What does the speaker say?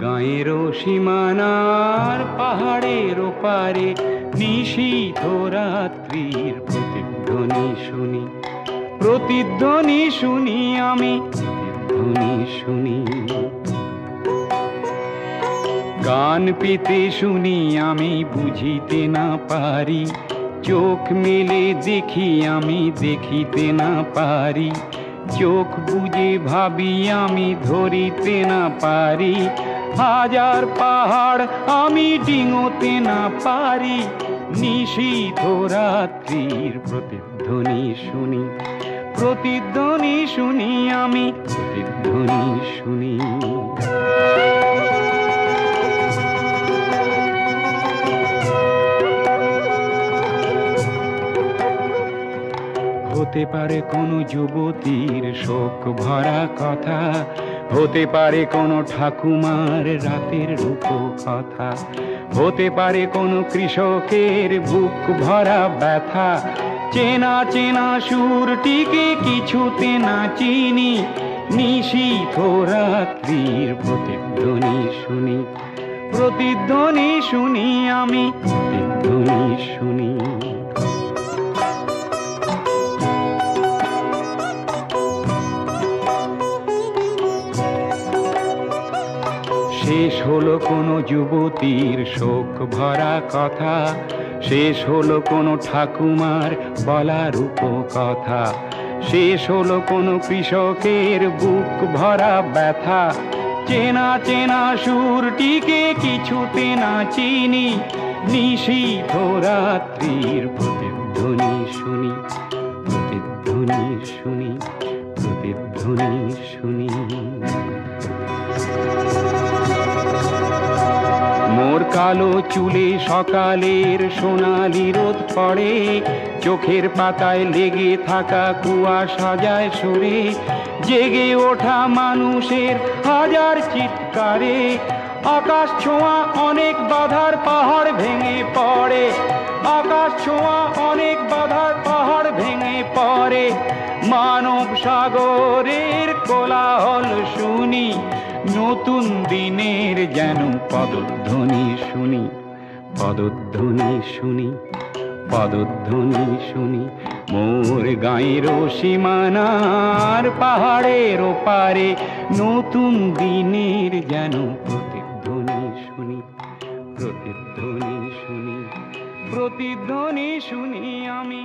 গাঁয়ের সীমানার পাহাড়ের ওপারে নিশীথ রাত্রির প্রতিধ্বনি শুনি, প্রতিধ্বনি শুনি আমি, প্রতিধ্বনি শুনি। গান পেতে শুনি আমি বুঝিতে না পারি, চোখ মেলে দেখি আমি দেখিতে না পারি, চোখ বুঝে ভাবি আমি ধরিতে না পারি, হাজার পাহাড় আমি ডিঙোতে না পারি। নিশীথ রাত্রির প্রতিধ্বনি শুনি, প্রতিধ্বনি শুনি আমি, প্রতিধ্বনি শুনি। হতে পারে কোনো যুবতীর শোক ভরা কথা, হতে পারে কোনো ঠাকুমার রাতের রূপ কথা, হতে পারে কোনো কৃষকের বুক ভরা ব্যথা। চেনা চেনা সুরটিকে কিছুতে না চিনি, নিশীথ রাত্রির প্রতিধ্বনি শুনি, প্রতিধ্বনি শুনি আমি, প্রতিধ্বনি শুনি। শেষ হলো কোনো যুবতীর শোক ভরা কথা, শেষ হলো কোনো ঠাকুমার বলা রূপ কথা, শেষ হলো কোনো কৃষকের বুক ভরা ব্যথা। চেনা চেনা সুরটিকে কিছুতে না চিনি, নিশীথ রাত্রির প্রতিধ্বনি শুনি, প্রতিধ্বনি শুনি, প্রতিধ্বনি শুনি। মোর কালো চুলে সকালের সোনালি রোদ পড়ে, চোখের পাতায় লেগে থাকা কুয়াশা যায় সরে, জেগে ওঠা মানুষের হাজার চিৎকারে। আকাশ ছোঁয়া অনেক বাধার পাহাড় ভেঙে পড়ে, আকাশ ছোঁয়া অনেক বাধার পাহাড় ভেঙে পড়ে। মানব সাগরের কোলাহল শুনি, নতুন দিনের যেন পদধ্বনি শুনি, পদধ্বনি শুনি, পদধ্বনি শুনি। মোর গাঁয়ের সীমানার পাহাড়ের ওপারে নতুন দিনের যেন প্রতিধ্বনি শুনি, প্রতিধ্বনি শুনি, প্রতিধ্বনি শুনি আমি।